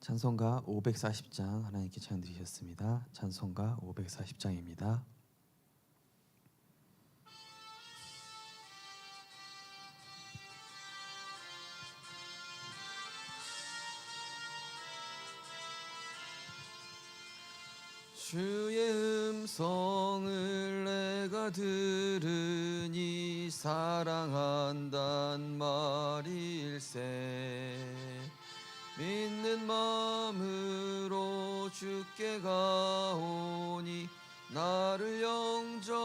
찬송가 540장 하나님께 찬양 드리셨습니다. 찬송가 540장입니다. 주의 음성을 내가 들으니 사랑한단 말일세. 믿는 마음으로 주께 가오니 나를 영접하소서.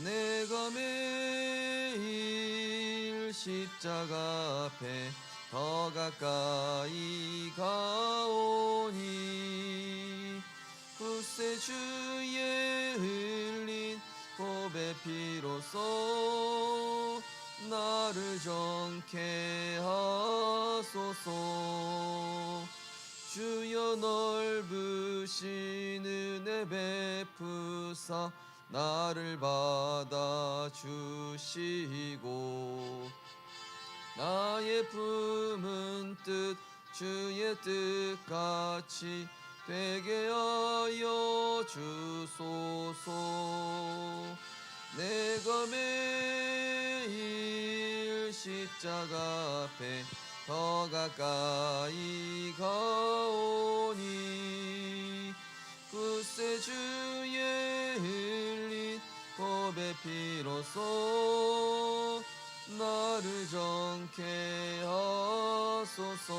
내가 매일 십자가 앞에 더 가까이 가오니 구세주의 흘린 보배 피로써 나를 정케 하소서. 주여 넓으신 은혜 베푸사 나를 받아주시고 나의 품은 뜻 주의 뜻같이 되게 하여 주소서. 내가 매일 십자가 앞에 더 가까이 가오니 구세주의 흘린 보배 피로써 나를 정케 하소서.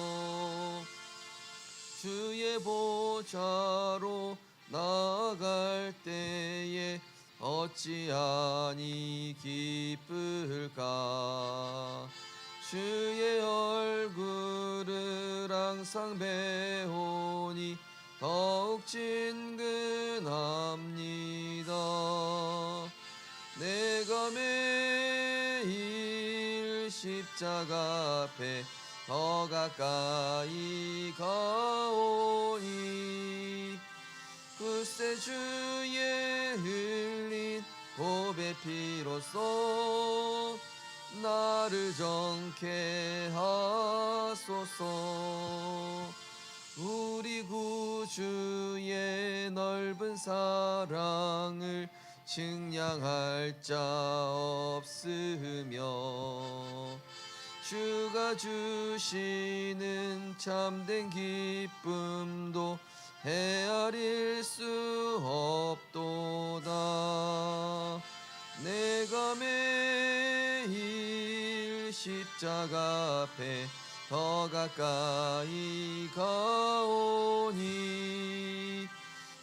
주의 보좌로 나아갈 때에 어찌하니 기쁠까. 주의 얼굴을 항상 배우니 더욱 친근합니다. 내가 매일 십자가 앞에 더 가까이 가오니 구세주의 흘린 보배 피로써 나를 정케 하소서. 우리 구주의 넓은 사랑을 측량할 자 없으며 주가 주시는 참된 기쁨도 헤아릴 수 없도다. 내가 매일 십자가 앞에 더 가까이 가오니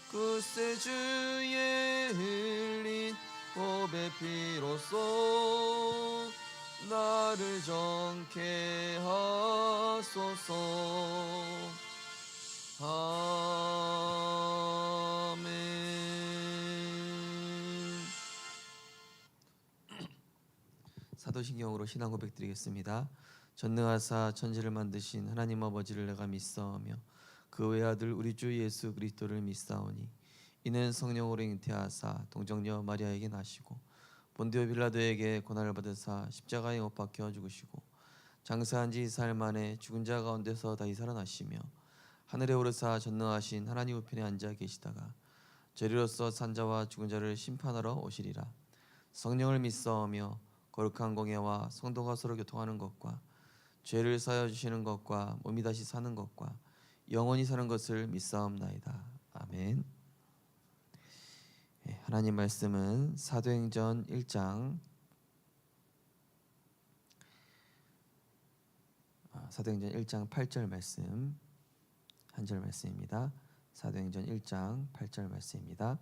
구세주의 흘린 보배 피로써 나를 정케 하소서. 아멘. 사도신경으로 신앙 고백 드리겠습니다. 전능하사 천지를 만드신 하나님 아버지를 내가 믿사오며 그 외아들 우리 주 예수 그리스도를 믿사오니 이는 성령으로 잉태하사 동정녀 마리아에게 나시고 본디오 빌라도에게 고난을 받으사 십자가에 못 박혀 죽으시고 장사한 지 사흘 만에 죽은 자 가운데서 다시 살아나시며 하늘에 오르사 전능하신 하나님 우편에 앉아 계시다가 저리로서 산자와 죽은 자를 심판하러 오시리라. 성령을 믿사오며 거룩한 공예와 성도가 서로 교통하는 것과 죄를 사하여 주시는 것과 몸이 다시 사는 것과 영원히 사는 것을 믿사옵나이다. 아멘. 하나님 말씀은 사도행전 1장 8절 말씀 한 절 말씀입니다. 사도행전 1장 8절 말씀입니다.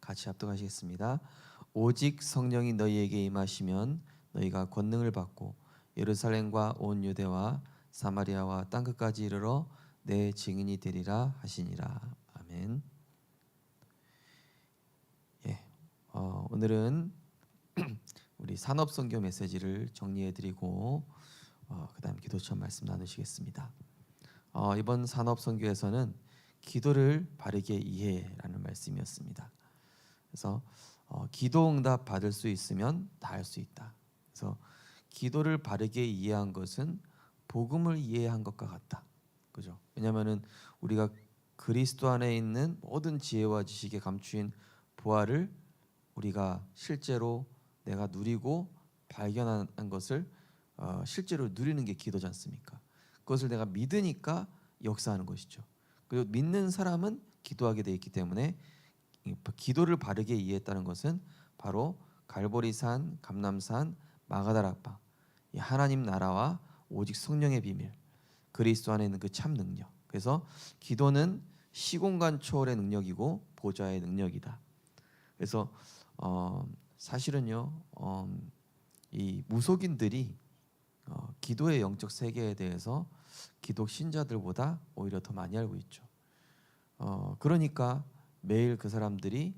같이 합독하시겠습니다. 오직 성령이 너희에게 임하시면 너희가 권능을 받고 예루살렘과 온 유대와 사마리아와 땅끝까지 이르러 내 증인이 되리라 하시니라. 아멘. 오늘은 우리 산업선교 메시지를 정리해드리고 그 다음 기도처럼 말씀 나누시겠습니다. 이번 산업선교에서는 기도를 바르게 이해라는 말씀이었습니다. 그래서 기도응답 받을 수 있으면 다 할 수 있다. 그래서 기도를 바르게 이해한 것은 복음을 이해한 것과 같다. 그죠? 왜냐하면은 우리가 그리스도 안에 있는 모든 지혜와 지식에 감추인 보화를 우리가 실제로 내가 누리고 발견한 것을 실제로 누리는 게 기도지 않습니까? 그것을 내가 믿으니까 역사하는 것이죠. 그리고 믿는 사람은 기도하게 돼 있기 때문에 기도를 바르게 이해했다는 것은 바로 갈보리산, 감람산, 마가다락방, 이 하나님 나라와 오직 성령의 비밀, 그리스도 안에 있는 그 참 능력. 그래서 기도는 시공간 초월의 능력이고 보좌의 능력이다. 그래서 사실은요, 이 무속인들이 기도의 영적 세계에 대해서 기독 신자들보다 오히려 더 많이 알고 있죠. 그러니까 매일 그 사람들이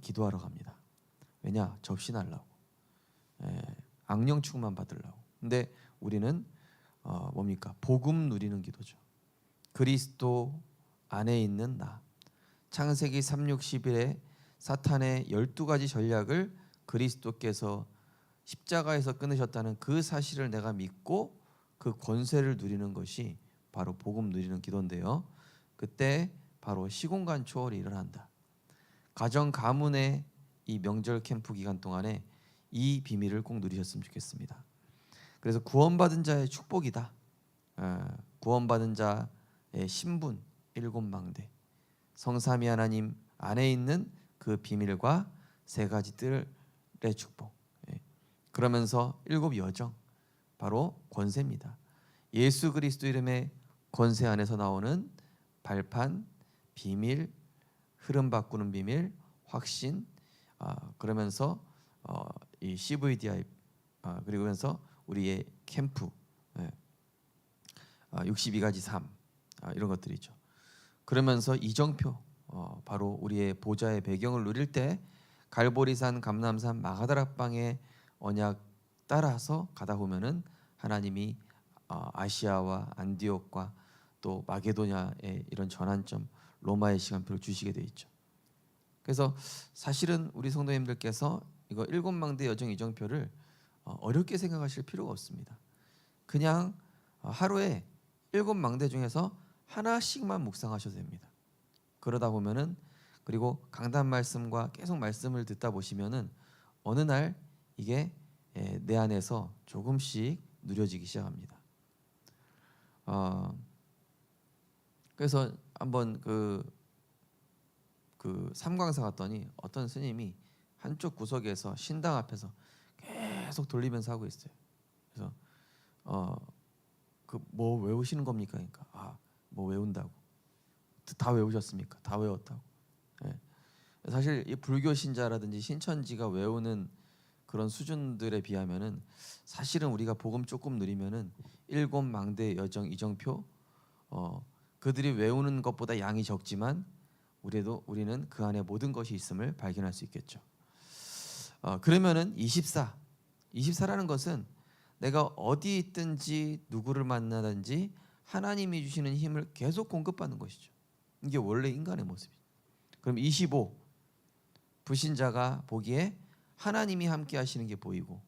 기도하러 갑니다. 왜냐? 접신하려고, 악령 충만 받으려고. 근데 우리는 뭡니까? 복음 누리는 기도죠. 그리스도 안에 있는 나. 창세기 3:6-11에 사탄의 12가지 전략을 그리스도께서 십자가에서 끊으셨다는 그 사실을 내가 믿고 그 권세를 누리는 것이 바로 복음 누리는 기도인데요. 그때 바로 시공간 초월이 일어난다. 가정 가문의 이 명절 캠프 기간 동안에 이 비밀을 꼭 누리셨으면 좋겠습니다. 그래서 구원받은 자의 축복이다. 구원받은 자의 신분 7망대, 성삼위 하나님 안에 있는 그 비밀과 3가지 뜰의 축복. 그러면서 7여정, 바로 권세입니다. 예수 그리스도 이름의 권세 안에서 나오는 발판, 비밀, 흐름 바꾸는 비밀, 확신, 그러면서 이 CVDI, 그리고면서 우리의 캠프, 62가지 삶, 이런 것들이죠. 그러면서 이정표, 바로 우리의 보좌의 배경을 누릴 때 갈보리산, 감람산, 마가다락방의 언약 따라서 가다 보면은 하나님이 아시아와 안디옥과 또 마게도냐의 이런 전환점, 로마의 시간표를 주시게 돼 있죠. 그래서 사실은 우리 성도님들께서 이거 7망대 여정 이정표를 어렵게 생각하실 필요가 없습니다. 그냥 하루에 7망대 중에서 하나씩만 묵상하셔도 됩니다. 그러다 보면은, 그리고 강단 말씀과 계속 말씀을 듣다 보시면은 어느 날 이게 내 안에서 조금씩 누려지기 시작합니다. 그래서 한번 그 삼광사 갔더니 어떤 스님이 한쪽 구석에서 신당 앞에서 계속 돌리면서 하고 있어요. 그래서 그 뭐 외우시는 겁니까? 그러니까 뭐 외운다고. 다 외우셨습니까? 다 외웠다고. 사실 이 불교 신자라든지 신천지가 외우는 그런 수준들에 비하면은 사실은 우리가 복음 조금 누리면은 7망대 여정 이정표, 그들이 외우는 것보다 양이 적지만 우리는 그 안에 모든 것이 있음을 발견할 수 있겠죠. 그러면은 24라는 것은 내가 어디 있든지 누구를 만나든지 하나님이 주시는 힘을 계속 공급받는 것이죠. 이게 원래 인간의 모습이죠. 그럼 25, 불신자가 보기에 하나님이 함께 하시는 게 보이고,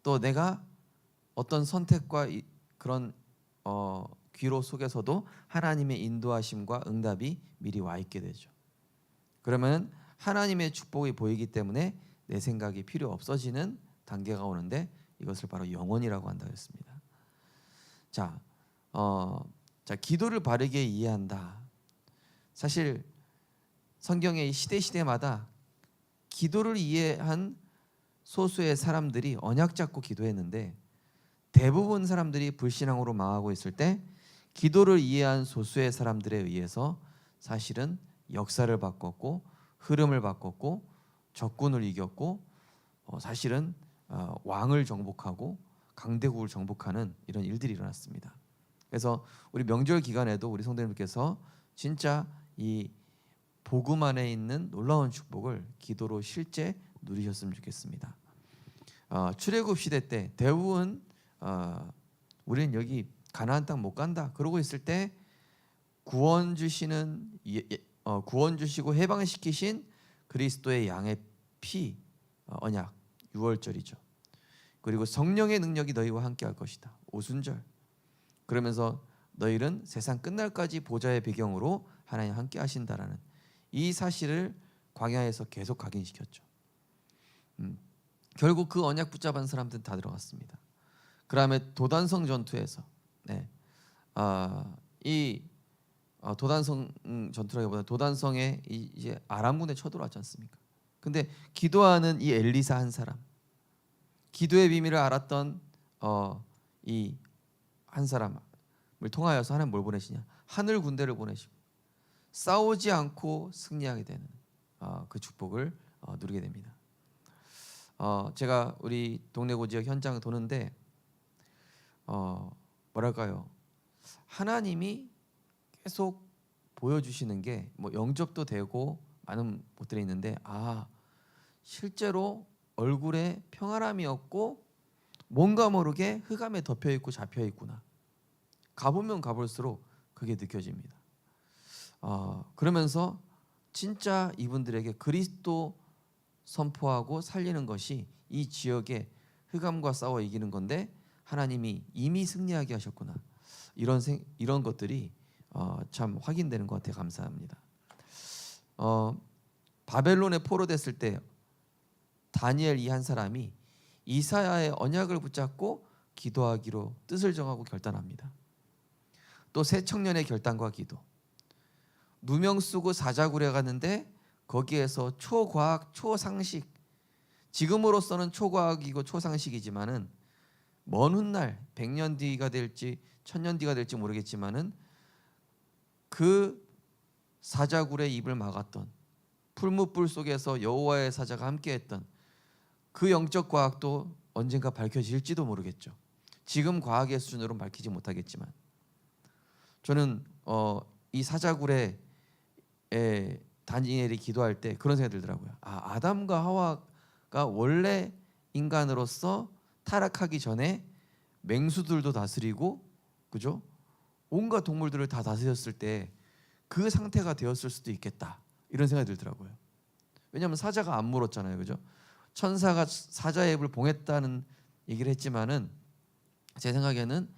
또 내가 어떤 선택과 그런 귀로 속에서도 하나님의 인도하심과 응답이 미리 와 있게 되죠. 그러면 하나님의 축복이 보이기 때문에 내 생각이 필요 없어지는 단계가 오는데, 이것을 바로 영원이라고 한다 했습니다. 자, 기도를 바르게 이해한다. 사실 성경의 시대마다 기도를 이해한 소수의 사람들이 언약 잡고 기도했는데, 대부분 사람들이 불신앙으로 망하고 있을 때 기도를 이해한 소수의 사람들에 의해서 사실은 역사를 바꿨고 흐름을 바꿨고 적군을 이겼고 사실은 왕을 정복하고 강대국을 정복하는 이런 일들이 일어났습니다. 그래서 우리 명절 기간에도 우리 성도님께서 진짜 이 복음 안에 있는 놀라운 축복을 기도로 실제 누리셨으면 좋겠습니다. 출애굽 시대 때 대부분 우리는 여기 가나안 땅 못 간다 그러고 있을 때 구원 주시고 해방시키신 그리스도의 양의 피, 언약, 유월절이죠. 그리고 성령의 능력이 너희와 함께 할 것이다, 오순절. 그러면서 너희는 세상 끝날까지 보좌의 배경으로 하나님 함께 하신다라는 이 사실을 광야에서 계속 각인시켰죠. 결국 그 언약 붙잡은 사람들은 다 들어갔습니다. 그 다음에 도단성 전투에서 도단성 전투라기보다 도단성에 이제 아람군에 쳐들어왔지 않습니까? 근데 기도하는 이 엘리사 한 사람, 기도의 비밀을 알았던 이 한 사람을 통하여서 하나님 뭘 보내시냐? 하늘 군대를 보내시고 싸우지 않고 승리하게 되는 그 축복을 누리게 됩니다. 제가 우리 동래구 지역 현장 도는데 뭐랄까요? 하나님이 계속 보여주시는 게 뭐 영접도 되고 많은 것들이 있는데 실제로 얼굴에 평안함이 없고 뭔가 모르게 흑암에 덮여 있고 잡혀 있구나. 가보면 가볼수록 그게 느껴집니다. 그러면서 진짜 이분들에게 그리스도 선포하고 살리는 것이 이 지역의 흑암과 싸워 이기는 건데 하나님이 이미 승리하게 하셨구나. 이런 것들이 참 확인되는 것 같아요. 감사합니다. 바벨론에 포로됐을 때 다니엘 이 한 사람이 이사야의 언약을 붙잡고 기도하기로 뜻을 정하고 결단합니다. 또 새 청년의 결단과 기도. 누명 쓰고 사자굴에 갔는데 거기에서 초과학, 초상식, 지금으로서는 초과학이고 초상식이지만은 먼 훗날 100년 뒤가 될지 1000년 뒤가 될지 모르겠지만은 그 사자굴의 입을 막았던 풀무불 속에서 여호와의 사자가 함께했던 그 영적 과학도 언젠가 밝혀질지도 모르겠죠. 지금 과학의 수준으로는 밝히지 못하겠지만 저는 이 사자굴에 다니엘이 기도할 때 그런 생각이 들더라고요. 아담과 하와가 원래 인간으로서 타락하기 전에 맹수들도 다스리고, 그죠? 온갖 동물들을 다 다스렸을 때 그 상태가 되었을 수도 있겠다. 이런 생각이 들더라고요. 왜냐하면 사자가 안 물었잖아요, 그죠? 천사가 사자의 입을 봉했다는 얘기를 했지만은 제 생각에는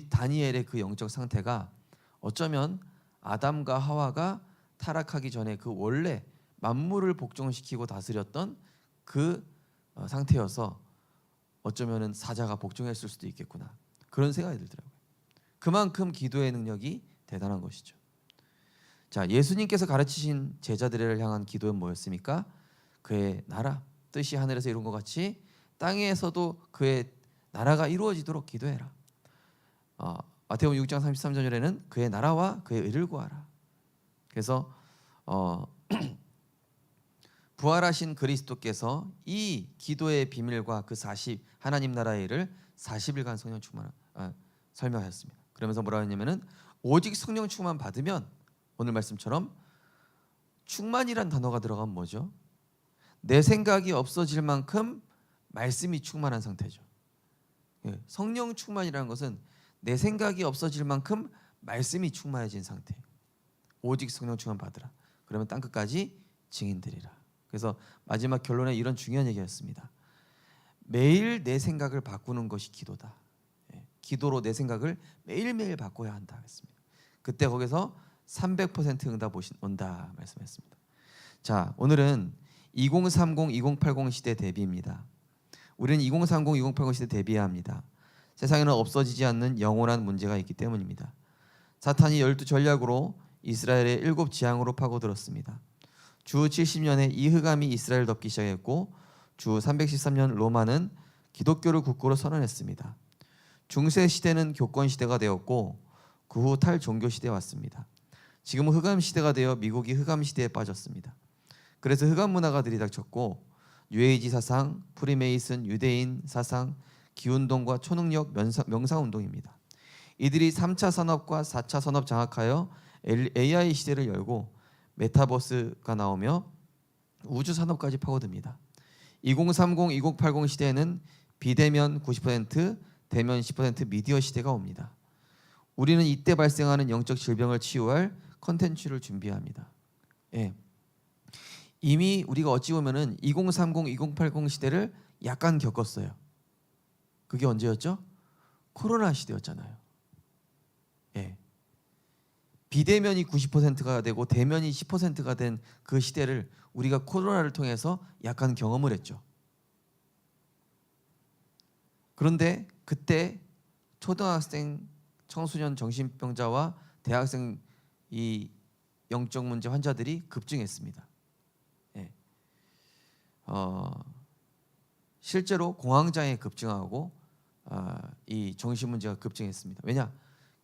다니엘의 그 영적 상태가 어쩌면 아담과 하와가 타락하기 전에 그 원래 만물을 복종시키고 다스렸던 그 상태여서 어쩌면은 사자가 복종했을 수도 있겠구나. 그런 생각이 들더라고요. 그만큼 기도의 능력이 대단한 것이죠. 자, 예수님께서 가르치신 제자들을 향한 기도는 뭐였습니까? 그의 나라, 뜻이 하늘에서 이룬 것 같이 땅에서도 그의 나라가 이루어지도록 기도해라. 마태복음 6장 33절에는 그의 나라와 그의 의를 구하라. 그래서 부활하신 그리스도께서 이 기도의 비밀과 그 하나님 나라의 일을 40일간 성령 충만 설명하셨습니다. 그러면서 뭐라 했냐면은 오직 성령 충만 받으면 오늘 말씀처럼 충만이란 단어가 들어가면 뭐죠? 내 생각이 없어질 만큼 말씀이 충만한 상태죠. 성령 충만이라는 것은 내 생각이 없어질 만큼 말씀이 충만해진 상태. 오직 성령 충만 받으라. 그러면 땅끝까지 증인되리라. 그래서 마지막 결론에 이런 중요한 얘기였습니다. 매일 내 생각을 바꾸는 것이 기도다. 기도로 내 생각을 매일매일 바꿔야 한다 했습니다. 그때 거기서 300% 응답 온다 말씀했습니다. 자, 오늘은 2030, 2080 시대 대비입니다. 우리는 2030, 2080 시대 대비해야 합니다. 세상에는 없어지지 않는 영원한 문제가 있기 때문입니다. 사탄이 12전략으로 이스라엘의 7 지향으로 파고들었습니다. 주 70년에 이 흑암이 이스라엘을 덮기 시작했고 주 313년 로마는 기독교를 국고로 선언했습니다. 중세 시대는 교권 시대가 되었고 그 후 탈종교 시대에 왔습니다. 지금은 흑암 시대가 되어 미국이 흑암 시대에 빠졌습니다. 그래서 흑암 문화가 들이닥쳤고 뉴에이지 사상, 프리메이슨, 유대인 사상, 기운동과 초능력 명상운동입니다. 이들이 3차 산업과 4차 산업 장악하여 AI 시대를 열고 메타버스가 나오며 우주 산업까지 파고듭니다. 2030, 2080 시대에는 비대면 90%, 대면 10% 미디어 시대가 옵니다. 우리는 이때 발생하는 영적 질병을 치유할 컨텐츠를 준비합니다. 이미 우리가 어찌 보면은 2030, 2080 시대를 약간 겪었어요. 그게 언제였죠? 코로나 시대였잖아요. 예. 비대면이 90%가 되고 대면이 10%가 된 그 시대를 우리가 코로나를 통해서 약간 경험을 했죠. 그런데 그때 초등학생, 청소년 정신병자와 대학생 이 영적 문제 환자들이 급증했습니다. 예. 실제로 공황장애 급증하고 이 정신 문제가 급증했습니다. 왜냐?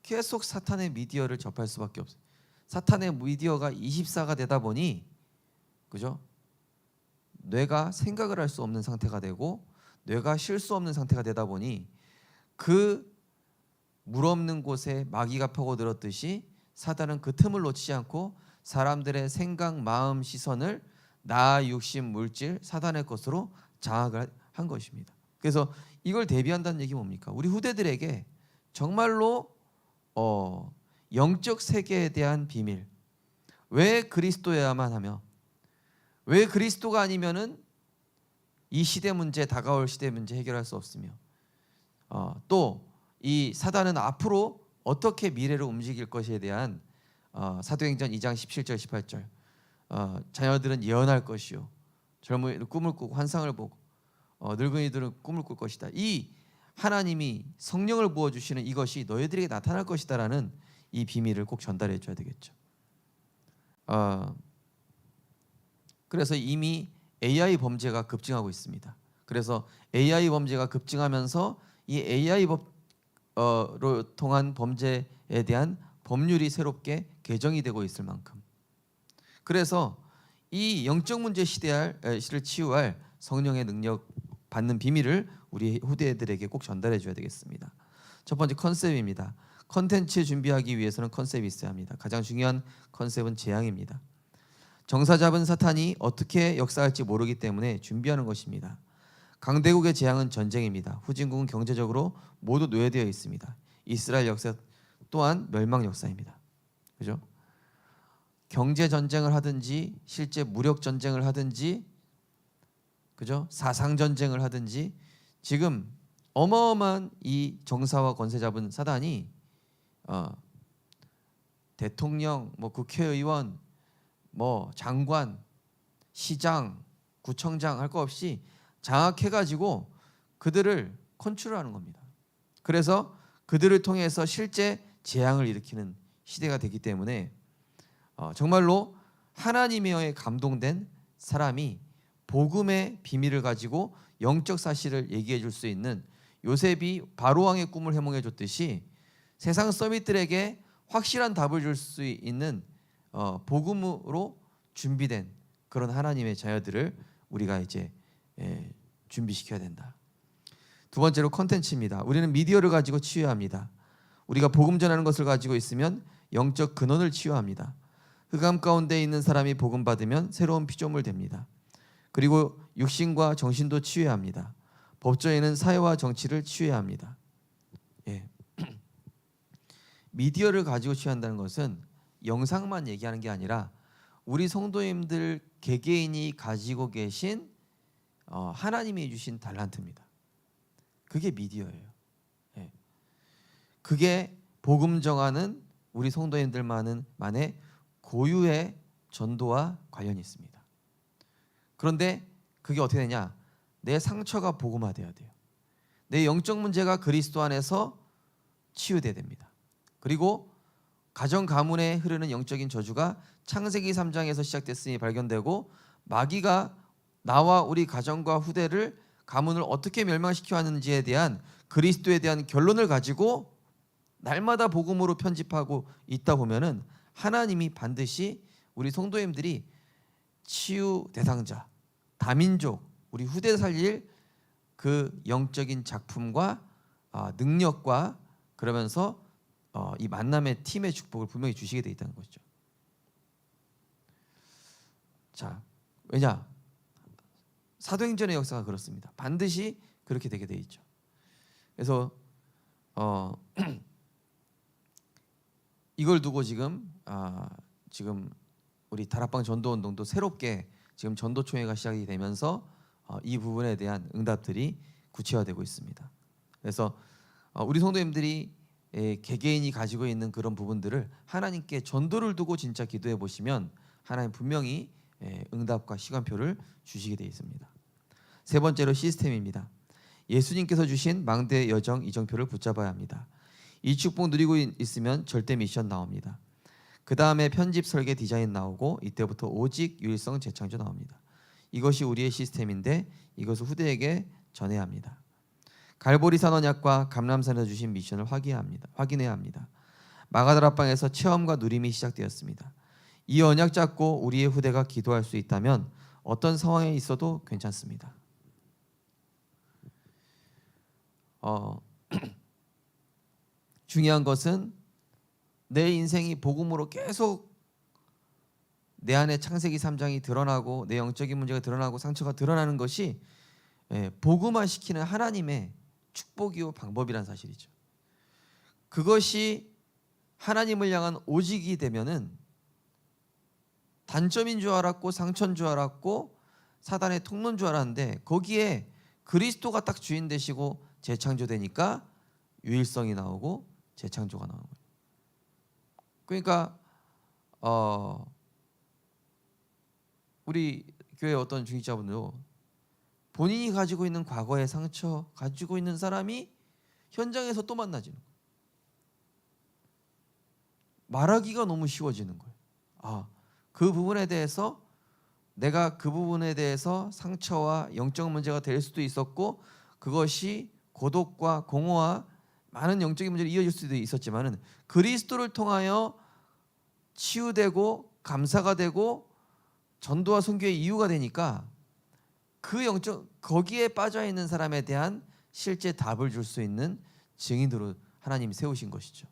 계속 사탄의 미디어를 접할 수밖에 없어요. 사탄의 미디어가 24가 되다 보니, 그죠? 뇌가 생각을 할 수 없는 상태가 되고 뇌가 쉴 수 없는 상태가 되다 보니 그 물 없는 곳에 마귀가 파고들었듯이 사단은 그 틈을 놓치지 않고 사람들의 생각, 마음, 시선을 나, 육신, 물질, 사단의 것으로 장악을 한 것입니다. 그래서 이걸 대비한다는 얘기 뭡니까? 우리 후대들에게 정말로 영적 세계에 대한 비밀, 왜 그리스도여야만 하며 왜 그리스도가 아니면은 이 시대 문제, 다가올 시대 문제 해결할 수 없으며 또 이 사단은 앞으로 어떻게 미래를 움직일 것에 대한 사도행전 2장 17절 18절 자녀들은 예언할 것이요 젊은이들은 꿈을 꾸고 환상을 보고 늙은이들은 꿈을 꿀 것이다. 이 하나님이 성령을 부어주시는 이것이 너희들에게 나타날 것이다라는 이 비밀을 꼭 전달해 줘야 되겠죠. 그래서 이미 AI 범죄가 급증하고 있습니다. 그래서 AI 범죄가 급증하면서 이 AI로 통한 범죄에 대한 법률이 새롭게 개정이 되고 있을 만큼, 그래서 이 영적 문제 시를 치유할 성령의 능력 받는 비밀을 우리 후대들에게 꼭 전달해 줘야 되겠습니다. 첫 번째 컨셉입니다. 컨텐츠 준비하기 위해서는 컨셉이 있어야 합니다. 가장 중요한 컨셉은 재앙입니다. 정사 잡은 사탄이 어떻게 역사할지 모르기 때문에 준비하는 것입니다. 강대국의 재앙은 전쟁입니다. 후진국은 경제적으로 모두 노예되어 있습니다. 이스라엘 역사 또한 멸망 역사입니다. 그죠? 경제 전쟁을 하든지 실제 무력 전쟁을 하든지, 그죠? 사상 전쟁을 하든지 지금 어마어마한 이 정사와 권세 잡은 사단이 대통령, 국회의원, 장관, 시장, 구청장 할 거 없이 장악해가지고 그들을 컨트롤하는 겁니다. 그래서 그들을 통해서 실제 재앙을 일으키는 시대가 되기 때문에 정말로 하나님에 감동된 사람이 복음의 비밀을 가지고 영적 사실을 얘기해 줄 수 있는, 요셉이 바로왕의 꿈을 해몽해 줬듯이 세상 서밋들에게 확실한 답을 줄 수 있는 복음으로 준비된 그런 하나님의 자녀들을 우리가 이제 준비시켜야 된다. 두 번째로 컨텐츠입니다. 우리는 미디어를 가지고 치유해야 합니다. 우리가 복음 전하는 것을 가지고 있으면 영적 근원을 치유합니다. 흑암 가운데 있는 사람이 복음 받으면 새로운 피조물 됩니다. 그리고 육신과 정신도 치유해야 합니다. 법조에는 사회와 정치를 치유해야 합니다. 미디어를 가지고 치유한다는 것은 영상만 얘기하는 게 아니라 우리 성도님들 개개인이 가지고 계신 하나님이 주신 달란트입니다. 그게 미디어예요. 그게 복음 정하는 우리 성도님들만의 고유의 전도와 관련이 있습니다. 그런데 그게 어떻게 되냐? 내 상처가 복음화돼야 돼요. 내 영적 문제가 그리스도 안에서 치유돼야 됩니다. 그리고 가정 가문에 흐르는 영적인 저주가 창세기 3장에서 시작됐으니 발견되고, 마귀가 나와 우리 가정과 후대를, 가문을 어떻게 멸망시켜 왔는지에 대한 그리스도에 대한 결론을 가지고 날마다 복음으로 편집하고 있다 보면은 하나님이 반드시 우리 성도님들이 치유 대상자, 다민족, 우리 후대 살릴 그 영적인 작품과 능력과, 그러면서 이 만남의 팀의 축복을 분명히 주시게 돼 있다는 것이죠. 자, 왜냐? 사도행전의 역사가 그렇습니다. 반드시 그렇게 되게 돼 있죠. 그래서 이걸 두고 지금 우리 다락방 전도운동도 새롭게 지금 전도총회가 시작이 되면서 이 부분에 대한 응답들이 구체화되고 있습니다. 그래서 우리 성도님들이 개개인이 가지고 있는 그런 부분들을 하나님께 전도를 두고 진짜 기도해 보시면 하나님 분명히 응답과 시간표를 주시게 되어 있습니다. 세 번째로 시스템입니다. 예수님께서 주신 망대 여정 이정표를 붙잡아야 합니다. 이 축복 누리고 있으면 절대 미션 나옵니다. 그 다음에 편집 설계 디자인 나오고 이때부터 오직 유일성 재창조 나옵니다. 이것이 우리의 시스템인데 이것을 후대에게 전해야 합니다. 갈보리산 언약과 감람산에서 주신 미션을 확인해야 합니다. 마가다락방에서 체험과 누림이 시작되었습니다. 이 언약 잡고 우리의 후대가 기도할 수 있다면 어떤 상황에 있어도 괜찮습니다. 중요한 것은 내 인생이 복음으로 계속 내 안에 창세기 3장이 드러나고 내 영적인 문제가 드러나고 상처가 드러나는 것이 복음화시키는 하나님의 축복이요 방법이란 사실이죠. 그것이 하나님을 향한 오직이 되면은 단점인 줄 알았고 상처인 줄 알았고 사단의 통로인 줄 알았는데 거기에 그리스도가 딱 주인 되시고 재창조되니까 유일성이 나오고 재창조가 나오는 거예요. 그러니까 우리 교회 어떤 중직자분도 본인이 가지고 있는 과거의 상처 가지고 있는 사람이 현장에서 또 만나지는 거예요. 말하기가 너무 쉬워지는 거예요. 그 부분에 대해서 내가 그 부분에 대해서 상처와 영적 문제가 될 수도 있었고 그것이 고독과 공허와 많은 영적인 문제로 이어질 수도 있었지만은 그리스도를 통하여 치유되고 감사가 되고 전도와 선교의 이유가 되니까 그 거기에 빠져 있는 사람에 대한 실제 답을 줄 수 있는 증인으로 하나님이 세우신 것이죠.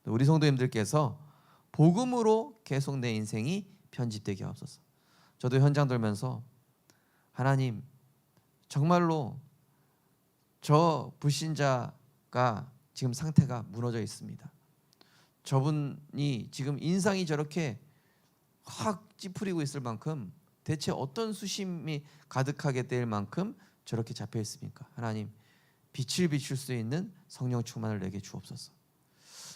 우리 성도님들께서 복음으로 계속 내 인생이 편집되게 하옵소서. 저도 현장 돌면서 하나님 정말로 저 불신자가 지금 상태가 무너져 있습니다. 저분이 지금 인상이 저렇게 확 찌푸리고 있을 만큼 대체 어떤 수심이 가득하게 될 만큼 저렇게 잡혀 있습니까? 하나님 빛을 비출 수 있는 성령 충만을 내게 주옵소서.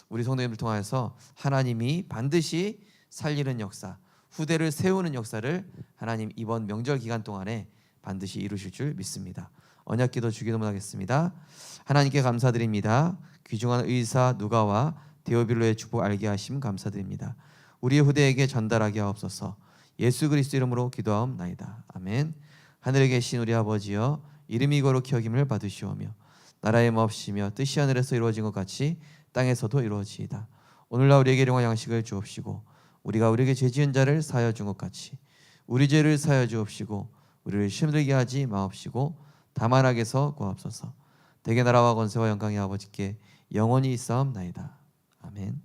우리 성도님들 통하여서 하나님이 반드시 살리는 역사, 후대를 세우는 역사를 하나님 이번 명절 기간 동안에 반드시 이루실 줄 믿습니다. 언약기도 주기도문 하겠습니다. 하나님께 감사드립니다. 귀중한 의사 누가와 데오빌로의 축복 알게 하심 감사드립니다. 우리의 후대에게 전달하게 하옵소서. 예수 그리스도 이름으로 기도하옵나이다. 아멘. 하늘에 계신 우리 아버지여 이름이 거룩히 여김을 받으시오며 나라의 몹시며 뜻이 하늘에서 이루어진 것 같이 땅에서도 이루어지이다. 오늘날 우리에게 일용할 양식을 주옵시고 우리가 우리에게 죄 지은 자를 사하여 준 것 같이 우리 죄를 사하여 주옵시고 우리를 시험 들게 하지 마옵시고 다만 악에서 구하옵소서. 대개 나라와 권세와 영광이 아버지께 영원히 있사옵나이다. 아멘.